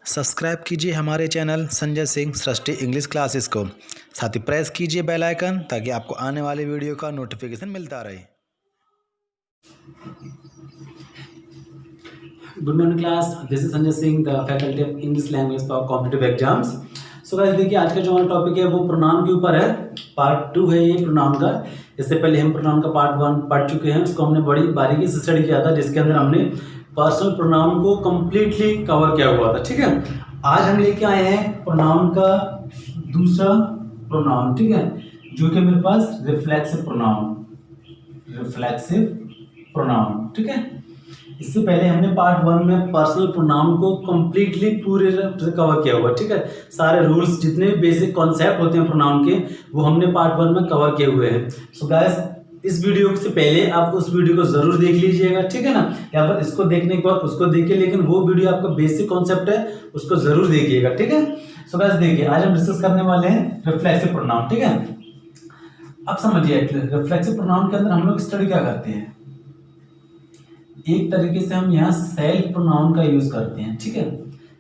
Subscribe कीजिए हमारे channel Sanjay Singh सृष्टि English classes को। साथ ही प्रेस कीजिए बेल आइकन ताकि आपको आने वाले वीडियो का नोटिफिकेशन मिलता रहे। Good morning class, this is Sanjay Singh, the faculty of English language for competitive exams. So guys देखिए, आज का जो हमारा टॉपिक है वो प्रोनाउन के ऊपर है। पार्ट 2 है ये प्रोनाउन का। इससे पहले हम प्रोनाउन का पार्ट 1 पढ़ चुके हैं, उसको हमने बड़ी बारीकी से स्टडी किया था, जिसके अंदर हमने पर्सनल प्रोनाउन को कंप्लीटली कवर किया हुआ था। ठीक है, आज हम लेके आए हैं प्रोनाउन का दूसरा प्रोनाउन, ठीक है, जो कि मेरे पास रिफ्लेक्सिव प्रोनाउन, ठीक है। इससे पहले हमने पार्ट 1 में पर्सनल प्रोनाउन को कंप्लीटली पूरे से कवर किया हुआ, ठीक है। सारे रूल्स, जितने बेसिक कॉन्सेप्ट होते हैं प्रोनाउन के, वो हमने पार्ट 1 में कवर किए हुए हैं। सो गाइस, इस वीडियो से पहले आप उस वीडियो को जरूर देख लीजिएगा, ठीक है ना, या फिर इसको देखने के बाद उसको देखिए, लेकिन वो वीडियो आपका बेसिक कॉन्सेप्ट है, उसको जरूर देखिएगा, ठीक है। सो गाइस देखिए, आज हम डिस्कस करने वाले हैं रिफ्लेक्सिव प्रोनाउन, ठीक है। अब समझिए, रिफ्लेक्सिव प्रोनाउन के अंदर हम लोग स्टडी क्या करते हैं। एक तरीके से हम यहाँ सेल्फ प्रोनाउन का यूज करते हैं, ठीक है।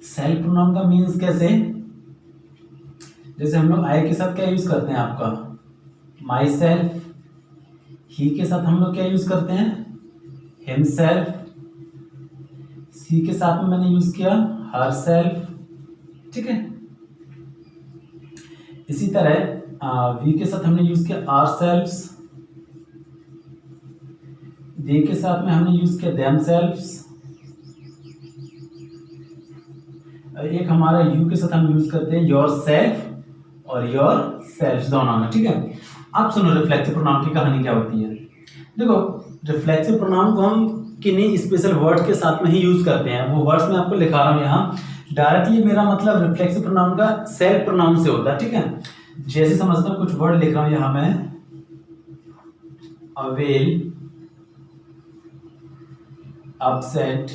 सेल्फ प्रोनाउन का मीन्स कैसे, जैसे हम लोग आई के साथ क्या यूज करते हैं, आपका माई सेल्फ। ही के साथ हम लोग क्या यूज करते हैं, हिमसेल्फ। सी के साथ में मैंने यूज किया हर सेल्फ, ठीक है। इसी तरह वी के साथ हमने यूज किया आर सेल्फ्स। दे के साथ में हमने यूज किया देम सेल्फ्स। एक हमारा यू के साथ हम यूज करते हैं योर सेल्फ और योर सेल्फ्स दोनों में, ठीक है। अब सुनो, रिफ्लेक्सिव प्रोनाउन की कहानी क्या होती है। देखो, रिफ्लेक्सिव प्रोनाउन को हम किन्हीं स्पेशल वर्ड के साथ में ही यूज करते हैं। वो वर्ड्स मैं आपको लिखा रहा हूं यहाँ। डायरेक्टली मेरा मतलब रिफ्लेक्सिव प्रोनाउन का सेल्फ प्रोनाउन से होता है, ठीक है। जैसे समझता हूँ, कुछ वर्ड लिख रहा हूं यहाँ मैं, avail, upset,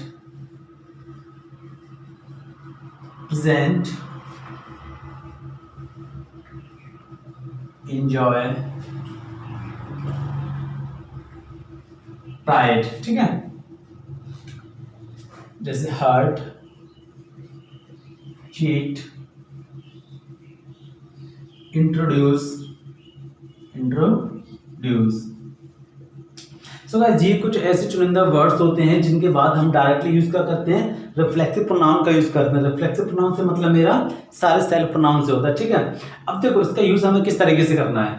present, enjoy, pride, ठीक है। जैसे hurt, cheat, introduce. So guys, ये कुछ ऐसे चुनिंदा वर्ड्स होते हैं जिनके बाद हम डायरेक्टली यूज क्या करते हैं, रिफ्लेक्सिव प्रोनाउन का यूज करते हैं। रिफ्लेक्सिव प्रोनाउन से मतलब मेरा सारे सेल्फ प्रोनाउन से होता है, ठीक है। अब देखो, इसका यूज हमें किस तरीके से करना है।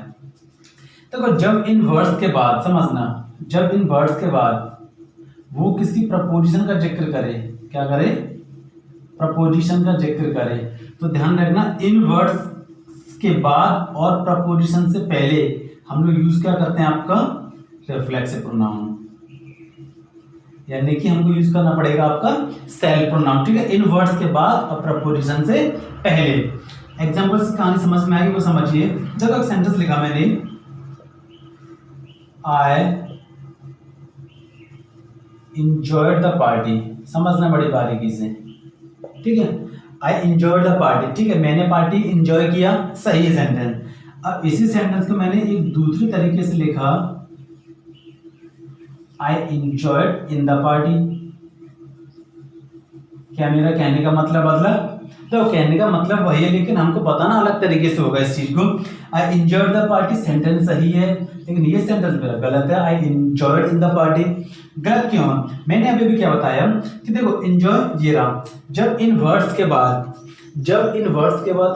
देखो, जब इन वर्ड्स के बाद, समझना, जब इन वर्ड्स के बाद वो किसी प्रपोजिशन का जिक्र करे, क्या करे, प्रपोजिशन का जिक्र करे, तो ध्यान रखना, इन वर्ड्स के बाद और प्रपोजिशन से पहले हम लोग यूज क्या करते हैं, आपका रिफ्लेक्सिव प्रोनाउन, यानी कि हमको यूज करना पड़ेगा आपका सेल्फ प्रोनाउन, ठीक है, इन वर्ड्स के बाद और प्रपोजिशन से पहले। एग्जांपल से कहानी समझ में आएगी, वो समझिए। जब एक सेंटेंस लिखा मैंने, आई इंजॉयड द पार्टी, समझना बड़ी बारीकी से, ठीक है। आई इंजॉयड द पार्टी, ठीक है, मैंने पार्टी इंजॉय किया, सही है सेंटेंस। अब इसी सेंटेंस को मैंने एक दूसरी तरीके से लिखा, I enjoyed in the party। क्या मेरा कहने का मतलब बदला? तो कहने का मतलब वही है, लेकिन हमको पता ना अलग तरीके से होगा इस चीज को। I enjoyed the party sentence सही है, लेकिन ये सेंटेंस मेरा गलत है। I enjoyed in the party गलत क्यों है? मैंने अभी भी क्या बताया कि देखो, enjoy ये रहा। जब इन वर्ड्स के बाद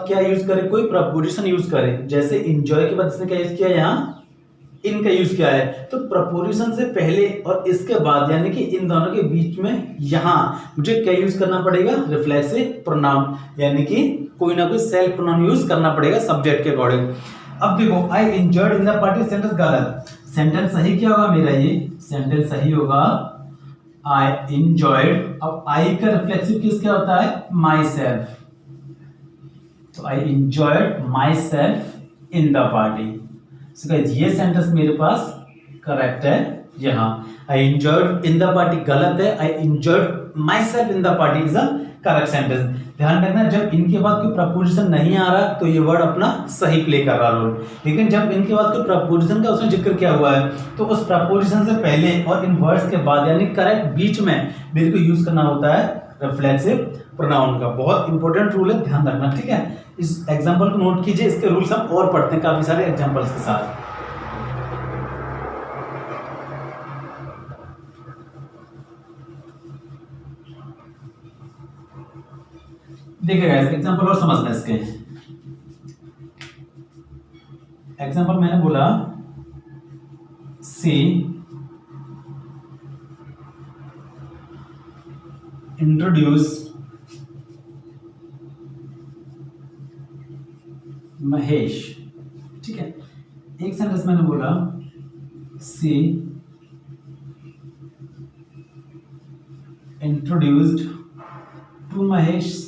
क्या यूज करें, कोई प्रपोजिशन यूज करें, जैसे enjoy के बाद इसने क्या यूज किया, यहाँ इनका यूज किया है, तो प्रपोजिशन से पहले और इसके बाद, यानी कि इन दोनों के बीच में यहां मुझे क्या यूज करना पड़ेगा, रिफ्लेक्सिव प्रोनाउन, यानी कि कोई ना कोई सेल्फ प्रोनाउन यूज करना पड़ेगा सब्जेक्ट के अकॉर्डिंग। अब देखो, I enjoyed in the party sentence गलत, सेंटेंस सही क्या होगा मेरा, ये सेंटेंस सही होगा आई एंजॉयड। अब आई का रिफ्लेक्सिव किस क्या होता है, माई सेल्फ, तो I enjoyed my self in the party. So guys, ये सेंटेंस मेरे पास करेक्ट है। यहाँ I enjoyed in the party गलत है, I enjoyed myself in the party is a correct sentence। ध्यान रखना, जब इनके बाद कोई प्रपोजिशन नहीं आ रहा तो ये वर्ड अपना सही प्ले कर रहा रोल, लेकिन जब इनके बाद कोई प्रपोजिशन का उसने जिक्र किया हुआ है तो उस प्रपोजिशन से पहले और इन वर्ड्स के बाद, यानी करेक्ट बीच में मेरे को यूज करना होता है रिफ्लेक्सिव प्रोनाउन का। बहुत इंपॉर्टेंट रूल है, ध्यान रखना, ठीक है। इस एग्जांपल को नोट कीजिए, इसके रूल्स हम और पढ़ते हैं काफी सारे एग्जांपल्स के साथ। देखिएगा एग्जांपल और समझना इसके। एग्जांपल मैंने बोला सी इंट्रोड्यूस महेश, ठीक है। एक सेंटेंस मैंने बोला सी इंट्रोड्यूस्ड टू महेश।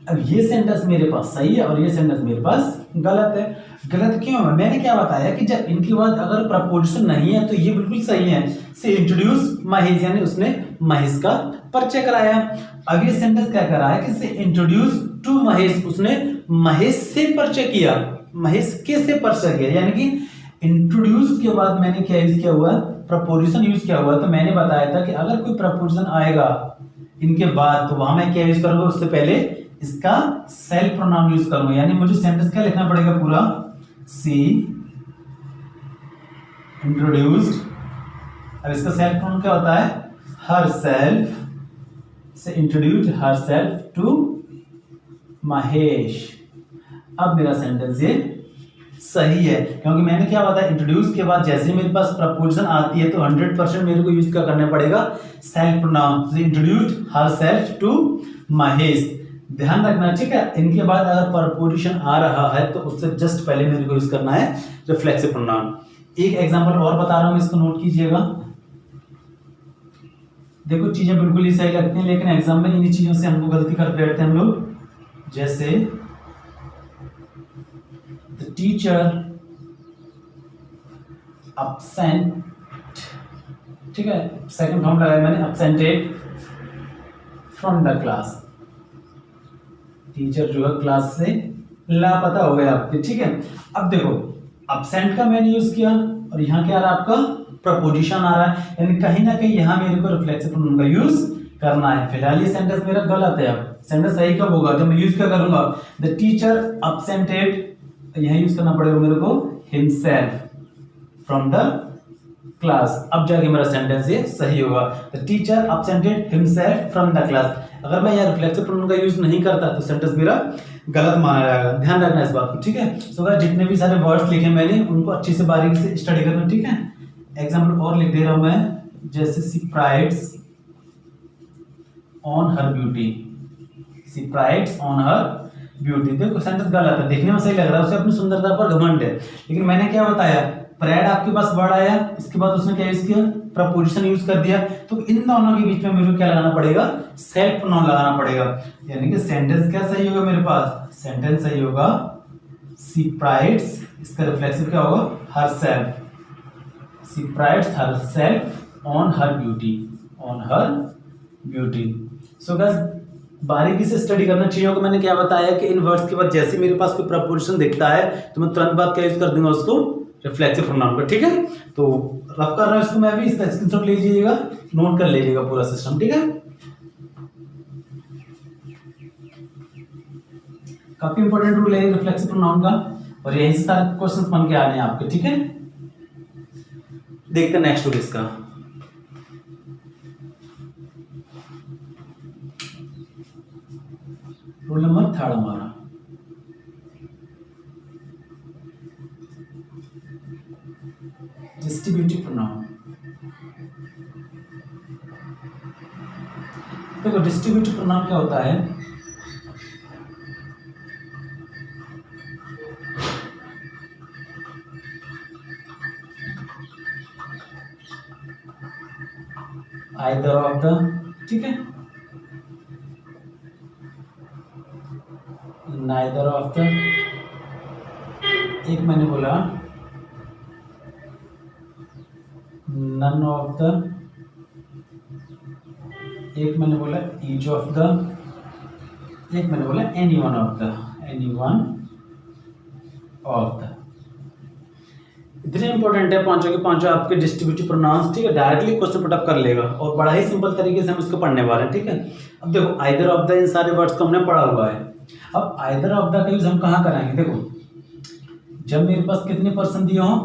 अब ये सेंटेंस मेरे पास सही है और ये सेंटेंस मेरे पास गलत है। गलत क्यों है? मैंने क्या बताया कि जब इनके बाद अगर प्रपोजिशन नहीं है तो ये बिल्कुल सही है। से इंट्रोड्यूस महेश यानी उसने महेश का परिचय कराया। अब ये सेंटेंस क्या कर रहा है कि से इंट्रोड्यूस टू महेश, उसने महेश से परिचय किया। महेश के से परिचय किया, यानी कि इंट्रोड्यूस के बाद मैंने क्या यूज किया हुआ, प्रपोजिशन यूज किया हुआ। तो मैंने बताया था कि अगर कोई प्रपोजिशन आएगा इनके बाद तो वहां मैं क्या यूज करूंगा, उससे पहले इसका सेल्फ प्रोनाउन यूज करूंगा। यानी मुझे सेंटेंस क्या लिखना पड़ेगा पूरा, सी इंट्रोड्यूस्ड। अब इसका सेल्फ प्रोनाउन क्या होता है, हर सेल्फ, से introduced herself to Mahesh. अब मेरा सेंटेंस ये सही है, क्योंकि मैंने क्या बताया, इंट्रोड्यूस के बाद जैसे मेरे पास प्रपोजिशन आती है तो 100% मेरे को यूज क्या करना पड़ेगा, self pronoun. Introduced herself to Mahesh. ध्यान रखना, ठीक है। इनके बाद अगर प्रपोजिशन आ रहा है तो उससे जस्ट पहले मेरे को यूज करना है रिफ्लेक्सिव प्रोनाउन। एक एग्जांपल और बता रहा हूं, इसको नोट कीजिएगा। देखो चीजें बिल्कुल ही सही लगती हैं, लेकिन एग्जाम में इन्हीं चीजों से हमको गलती कर बैठते हैं हम लोग। जैसे द टीचर absent, ठीक है, सेकंड फॉर्म लगाया मैंने, absented from the class. Teacher जो है क्लास से लापता हो गया आपके, ठीक है। अब देखो absent का मैंने यूज किया और यहाँ क्या आ रहा है आपका, प्रपोजिशन आ रहा है, यानी कहीं ना कहीं यहाँ मेरे को रिफ्लेक्सिव प्रोनाउन का यूज करना है। फिलहाल ये सेंटेंस मेरा गलत है। अब सेंटेंस सही कब होगा, जब मैं यूज क्या करूंगा, द टीचर absented, यहाँ यूज करना पड़ेगा मेरे को himself फ्रॉम द क्लास। अब जाके मेरा सेंटेंस ये सही होगा, the teacher absented himself from the class. अगर मैं यहाँ रिफ्लेक्सिव प्रोनाउन का यूज नहीं करता तो सेंटेंस मेरा गलत माना जाएगा। ध्यान रखना इस बात को, ठीक है। सो गाइस जितने भी सारे वर्ड्स लिखे मैंने उनको अच्छी से बारीकी से स्टडी करना, ठीक है। एग्जांपल और लिख दे रहा हूं मैं, जैसे she prides on her beauty. She prides on her beauty. देखो सेंटेंस गलत है, देखने में सही लग रहा है, उसे अपनी सुंदरता पर घमंड है, लेकिन मैंने क्या बताया, प्राइड आपके पास वर्ड आया, इसके बाद उसने क्या यूज किया, प्रपोजिशन यूज कर दिया। तो इन दोनों के बीच में मेरे को क्या लगाना पड़ेगा, सेल्फ प्रोनाउन लगाना पड़ेगा। यानी कि सेंटेंस क्या सही होगा मेरे पास, सेंटेंस सही होगा सी प्राइड्स, इसका रिफ्लेक्सिव क्या होगा, herself. She prides herself on her beauty, on her beauty. So guys बारीकी से स्टडी करना चीजों को। मैंने क्या बताया कि इन वर्ड्स के बाद जैसे मेरे पास कोई प्रपोजिशन दिखता है तो मैं तुरंत बाद क्या यूज कर दूंगा, उसको रिफ्लेक्सिव प्रोनाउन का, ठीक है। तो रफ कर रहा हूं इसको मैं भी, इसका स्क्रीनशॉट ले लीजिएगा, नोट कर लीजिएगा पूरा सिस्टम, ठीक है। काफी इंपॉर्टेंट रूल है रिफ्लेक्सिव प्रोनाउन का, और यही से सारे क्वेश्चंस बन के आ रहे हैं आपके, ठीक है। देखते हैं नेक्स्ट रूल इसका। रूल नंबर 3 हमारा, डिस्ट्रीब्यूटिव प्रोनाउन। देखो डिस्ट्रीब्यूटिव प्रोनाउन क्या होता है, आइदर ऑफ द, ठीक है, नाइदर ऑफ द। एक मैंने बोला नन ऑफ द, एक मैंने बोला ईच ऑफ द, एक मैंने बोला any one of the, any one of the. इतने इंपॉर्टेंट है पांचों के पांचों आपके डिस्ट्रीब्यूटिव प्रोनाउंस, ठीक है, डायरेक्टली क्वेश्चन पुटअप कर लेगा और बड़ा ही सिंपल तरीके से हम इसको पढ़ने वाले हैं, ठीक है। अब देखो आइदर ऑफ द, इन सारे वर्ड्स को हमने पढ़ा हुआ है। अब आइदर ऑफ द का यूज हम कहाँ कराएंगे, देखो जब मेरे पास कितने पर्सन दिए हों,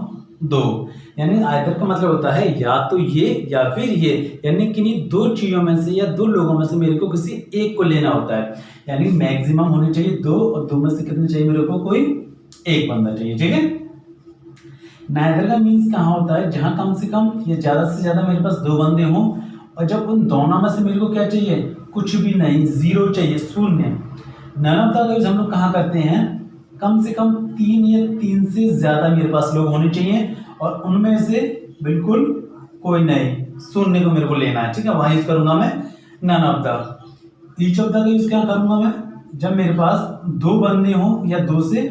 2, यानी आइदर का मतलब होता है या तो ये या फिर ये, यानी किन्हीं दो चीजों में से या दो लोगों में से मेरे को किसी एक को लेना होता है, यानी मैक्सिमम होने चाहिए 2 और 2 में से कितने चाहिए मेरे को, कोई एक बंदा चाहिए, ठीक है। नाइदर का मीन्स कहाँ होता है, जहां कम से कम या ज्यादा से ज्यादा मेरे पास 2 बंदे हों और जब उन दोनों में से मेरे को क्या चाहिए, कुछ भी नहीं, 0 चाहिए, शून्य। नन ऑफ द का यूज हम लोग कहाँ करते हैं, कम से कम 3 या 3 से ज्यादा मेरे पास लोग होने चाहिए और उनमें से बिल्कुल कोई नहीं, शून्य को मेरे को लेना है, ठीक है। वहां यूज करूंगा मैं none of the. Each of the का यूज क्या करूंगा मैं, जब मेरे पास 2 बंदे हों या 2 से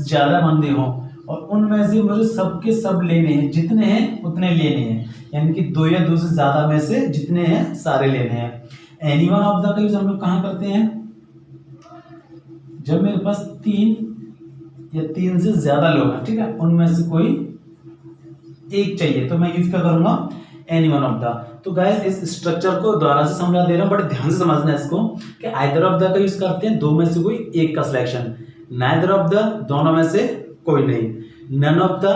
ज्यादा बंदे हों और उनमें से मुझे सबके सब लेने हैं, जितने हैं उतने लेने हैं, यानी कि 2 या 2 से ज्यादा में से जितने हैं सारे लेने हैं। एनीवन ऑफ द का यूज हम लोग कहाँ करते हैं, जब मेरे पास 3 या 3 से ज्यादा लोग हैं, ठीक है, उनमें से कोई एक चाहिए तो मैं यूज क्या करूंगा, एनीवन ऑफ द। तो गाइस इस स्ट्रक्चर को दोबारा से समझा दे रहा हूं, बड़े ध्यान से समझना है इसको कि आइदर ऑफ द का यूज करते हैं 2 में से कोई एक का सिलेक्शन, नाइदर ऑफ द दोनों में से कोई नहीं, नन ऑफ द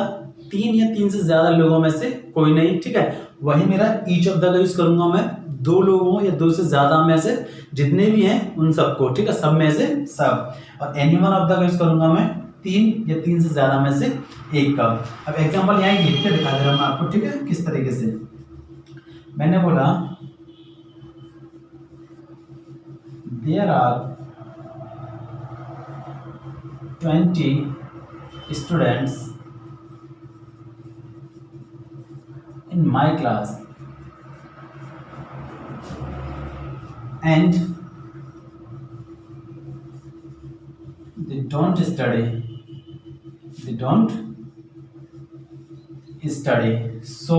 3 या 3 से ज्यादा लोगों में से कोई नहीं, ठीक है। वही मेरा ईच ऑफ द का यूज करूंगा मैं 2 लोगों या 2 से ज्यादा में से जितने भी हैं उन सबको, ठीक है, सब में से सब। और एनीवन ऑफ द का यूज करूंगा मैं 3 या 3 से ज्यादा में से एक का। अब एग्जांपल यहाँ लिख के दिखा दे रहा हूं मैं आपको, ठीक है, किस तरीके से। मैंने बोला there are 20 students in my class and they don't study, so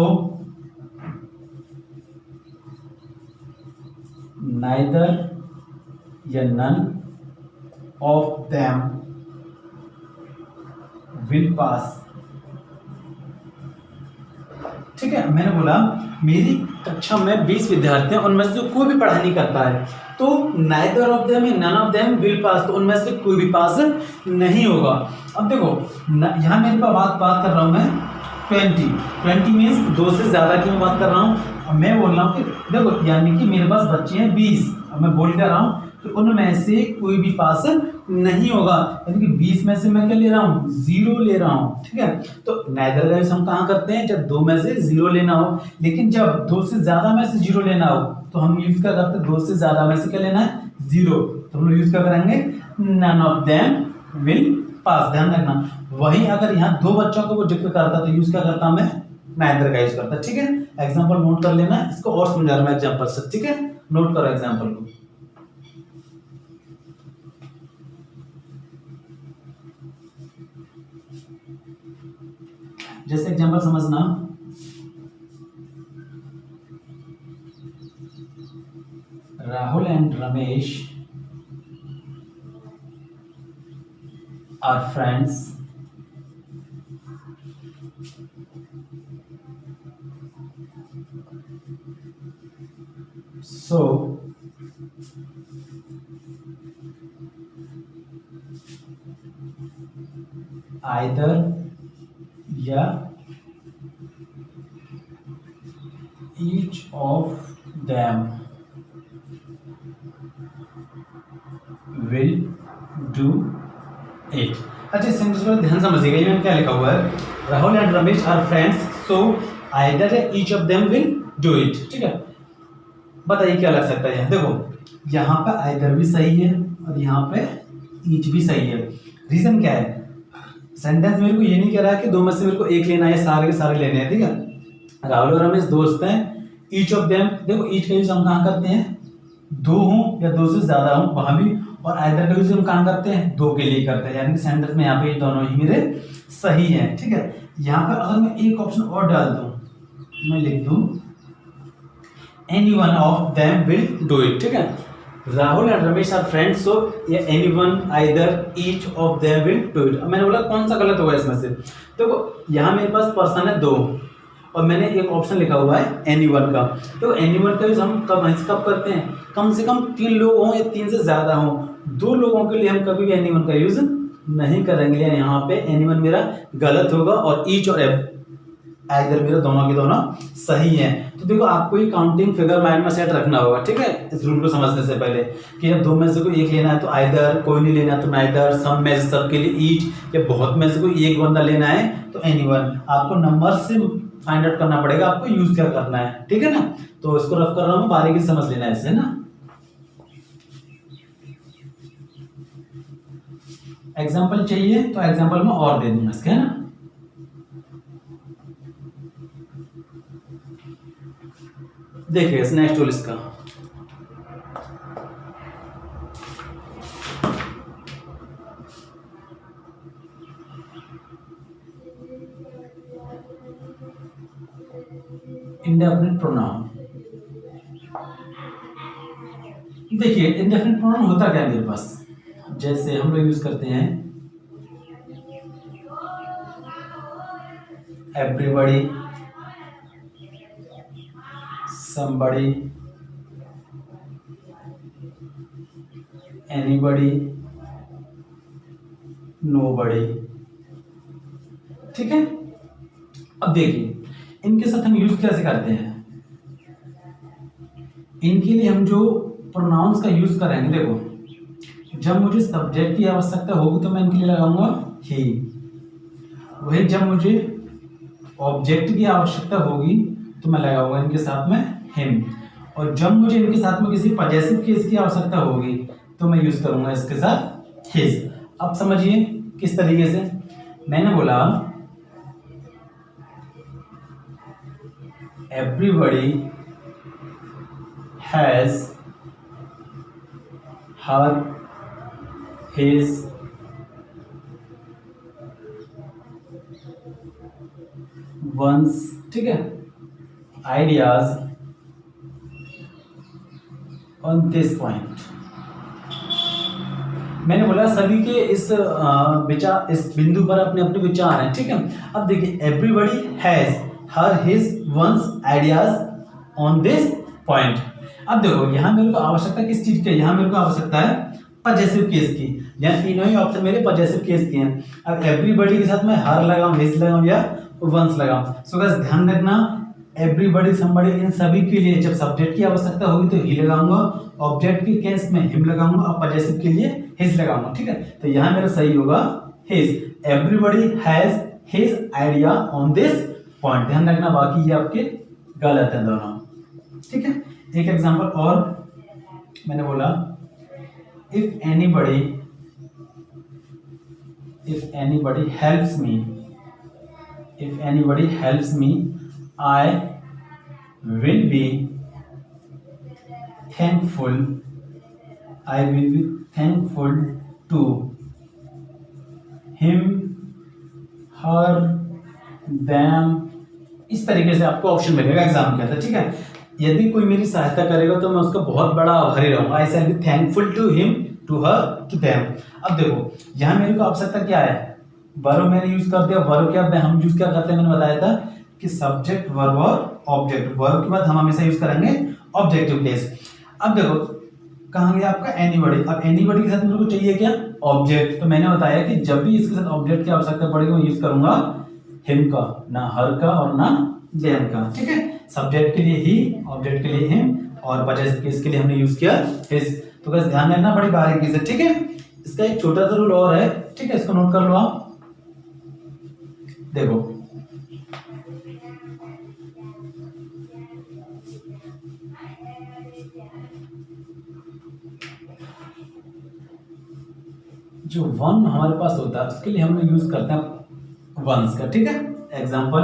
neither या none of them will pass, ठीक है। मैंने बोला मेरी कक्षा में 20 विद्यार्थी हैं, उनमें से कोई भी पढ़ाई नहीं करता है, तो नाइदर ऑफ देम या none of them will pass, तो उनमें से कोई भी पास नहीं होगा। अब देखो यहाँ मेरे पास बात कर रहा हूँ मैं 20 मीन्स 2 से ज्यादा की मैं बात कर रहा हूँ। अब मैं बोल रहा हूँ कि देखो यानी कि मेरे पास बच्चे हैं 20, अब मैं बोल कर रहा हूँ तो उनमें से कोई भी पास नहीं होगा, यानी कि 20 में से मैं क्या ले रहा हूँ, 0 ले रहा हूँ, ठीक है। तो नाइदर का यूज हम कहाँ करते हैं, जब 2 में से 0 लेना हो, लेकिन जब 2 से ज्यादा में से 0 लेना हो तो हम यूज क्या करते हैं, 2 से ज्यादा में से क्या लेना है, 0, तो हम लोग यूज क्या करेंगे, none of them will pass. ध्यान रखना, वही अगर यहाँ 2 बच्चों को वो जिक्र करता तो यूज क्या करता मैं, नाइदर का यूज करता, ठीक है। एग्जाम्पल नोट कर लेना, इसको और समझा रहा हूँ एग्जाम्पल से, ठीक है, नोट करो एग्जाम्पल को। जैसे एग्जाम्पल समझना, Rahul and Ramesh are friends, so either या each of them will do it। अच्छा सेंटेंस पर ध्यान समझिएगा, ये क्या लिखा हुआ है, Rahul and Ramesh are friends, so either each of them will do it, ठीक है। बताइए क्या लग सकता है, देखो यहाँ पे आइदर भी सही है और यहाँ पे ईच भी सही है। रीजन क्या है, सेंटेंस मेरे को ये नहीं कह रहा है कि 2 में से मेरे को एक लेना है, सारे के सारे लेने हैं, ठीक है। राहुल और रमेश दोस्त हैं, ईच ऑफ देम, देखो ईच का यूज हम कहाँ करते हैं, 2 हों या 2 से ज्यादा हों वहां भी, और आइदर का यूज हम कहाँ करते हैं, 2 के लिए करते हैं, यानी कि सेंटेंस में यहाँ पे ये दोनों ही मेरे सही हैं, ठीक है। यहाँ पर अगर मैं एक ऑप्शन और डाल दूं, मैं लिख दूं any one of them will do it, ठीक है। Rahul and Ramesh are friends, so anyone either each of them will do it. अब मैंने बोला कौन सा गलत होगा इसमें से, तो यहाँ मेरे पास पर्सन है 2 और मैंने एक ऑप्शन लिखा हुआ है एनीवन का। तो एनीवन का यूज हम कब करते हैं, कम से कम 3 लोग हों या 3 से ज्यादा हों। 2 लोगों के लिए हम कभी भी एनीवन का यूज नहीं करेंगे। यहाँ पे एनीवन मेरा गलत होगा और ईच और आइदर मेरा दोनों के दोनों सही हैं। तो देखो आपको ये काउंटिंग फिगर माइंड में सेट रखना होगा, ठीक है, इस रूल को समझने से पहले कि जब 2 में से कोई एक लेना है तो आइदर, कोई नहीं लेना तो नाइदर, सब में से सबके लिए ईच, या बहुत में से कोई एक बंदा लेना है तो एनीवन। आपको नंबर से फाइंड आउट करना पड़ेगा आपको यूज क्या करना है, ठीक है ना। तो इसको रफ कर रहा हूँ, बारीकी से समझ लेना है इसे ना। एग्जाम्पल चाहिए तो एग्जाम्पल में और दे दूंगा इसके, है ना। देखिए नेक्स्ट टूल इसका, इंडेफिनिट प्रोनाउन। देखिए इंडेफिनिट प्रोनाउन होता क्या है मेरे पास, जैसे हम लोग यूज करते हैं एवरीबॉडी, somebody, anybody, nobody, ठीक है। अब देखिए इनके साथ हम यूज कैसे करते हैं। इनके लिए हम जो प्रोनाउंस का यूज करेंगे, देखो जब मुझे सब्जेक्ट की आवश्यकता होगी तो मैं इनके लिए लगाऊंगा ही, वही जब मुझे ऑब्जेक्ट की आवश्यकता होगी तो मैं लगाऊंगा इनके साथ में हिम, और जब मुझे इनके साथ में किसी पजेसिव केस की आवश्यकता होगी तो मैं यूज करूंगा इसके साथ हिज। अब समझिए किस तरीके से मैंने बोला everybody has her, his, ones, ठीक है, आइडियाज ऑन दिस पॉइंट। मैंने बोला सभी के इस विचार, इस बिंदु पर अपने अपने विचार हैं, ठीक है। अब देखिए everybody has her, his, ones, ideas on this point. अब देखो यहाँ मेरे को आवश्यकता किस चीज की है, यहाँ मेरे को आवश्यकता है पजेसिव केस की, यहाँ तीनों ही ऑप्शन मेरे पजेसिव केस के हैं। अब एवरीबॉडी के साथ मैं हर लगाऊं, हिज लगाऊं या वंस लगाऊं। सो गाइस ध्यान रखना एवरीबॉडी, समबडी, इन सभी के लिए जब सब्जेक्ट की आवश्यकता होगी तो ही लगाऊंगा, ऑब्जेक्ट के केस में हिम लगाऊंगा और पजेसिव के लिए हिज लगाऊंगा, ठीक है। तो यहाँ मेरा सही होगा his. Everybody has his idea on this point. ध्यान रखना बाकी ये आपके गलत है दोनों, ठीक है। एक एग्जांपल और मैंने बोला if anybody helps me, if anybody helps me I will be thankful, I will be thankful to him, her, them। इस तरीके से आपको ऑप्शन मिलेगा एग्जाम के अंदर, ठीक है। यदि कोई मेरी सहायता करेगा तो मैं उसका बहुत बड़ा आभारी रहूंगा, I shall be thankful to him, to her, to them. अब देखो यहाँ मेरे को आवश्यकता क्या है, वर्ब मैंने यूज कर दिया। वर्ब क्या हम यूज क्या करते हैं, मैंने बताया था कि सब्जेक्ट, वर्ब और ऑब्जेक्ट। वर्ब के बाद हम हमेशा यूज करेंगे ऑब्जेक्टिव केस। अब देखो कहाँ गया आपका एनीबॉडी। अब एनीबॉडी के साथ मेरे को चाहिए क्या, ऑब्जेक्ट। तो मैंने बताया कि जब भी इसके साथ ऑब्जेक्ट की आवश्यकता पड़ेगी मैं यूज करूंगा हिम का, ना हर का और ना देम का, ठीक है। सब्जेक्ट के लिए ही, ऑब्जेक्ट के लिए हिम और पजेसिव केस के लिए हमने यूज किया हिज। तो बस ध्यान रखना बड़ी बारीकी से, ठीक है। इसका एक छोटा सा रूल और है, ठीक है, इसको नोट कर लो आप। देखो जो वन हमारे पास होता है उसके लिए हम लोग यूज करते हैं वंस का, ठीक है। एग्जांपल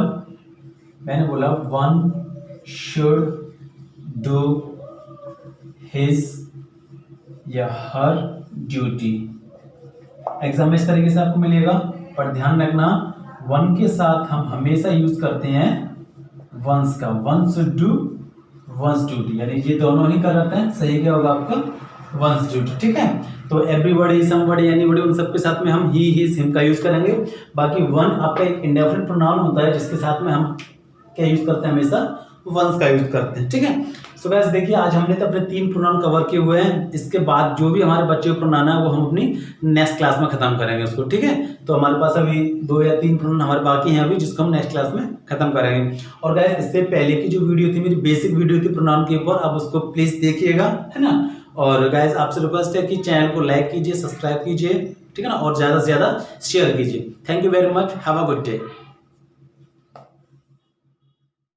मैंने बोला वन शुड डू हिज या हर ड्यूटी। एग्जाम में इस तरीके से आपको मिलेगा, पर ध्यान रखना वन के साथ हम हमेशा यूज करते हैं वंस का। One should do, once duty, यानी ये दोनों ही कर रहे हैं। सही क्या होगा आपका substitute, ठीक है। तो एवरीबॉडी, समबॉडी, एनीबॉडी, उन सब के साथ में हम ही, हिज, हिम का यूज करेंगे। बाकी वन आपका एक इंडेफिनिट प्रोनाउन होता है जिसके साथ में हम क्या यूज करते हैं, हमेशा वंस का यूज करते हैं, ठीक है। सो गाइस देखिए, आज हमने तो अपने 3 प्रोनाउन कवर किए हुए हैं। इसके बाद जो भी हमारे बच्चे को प्रोनाउन है वो हम अपनी नेक्स्ट क्लास में खत्म करेंगे उसको, ठीक है। तो हमारे पास अभी 2 या 3 प्रोनाउन हमारे बाकी हैं अभी, जिसको हम नेक्स्ट क्लास में खत्म करेंगे। और गाइस इससे पहले की जो वीडियो थी, मेरी बेसिक वीडियो थी प्रोनाउन के ऊपर, आप उसको प्लीज देखिएगा, है ना। और गाइस आपसे रिक्वेस्ट है कि चैनल को लाइक कीजिए, सब्सक्राइब कीजिए, ठीक है ना, और ज्यादा से ज्यादा शेयर कीजिए। Thank you very much, have a good day.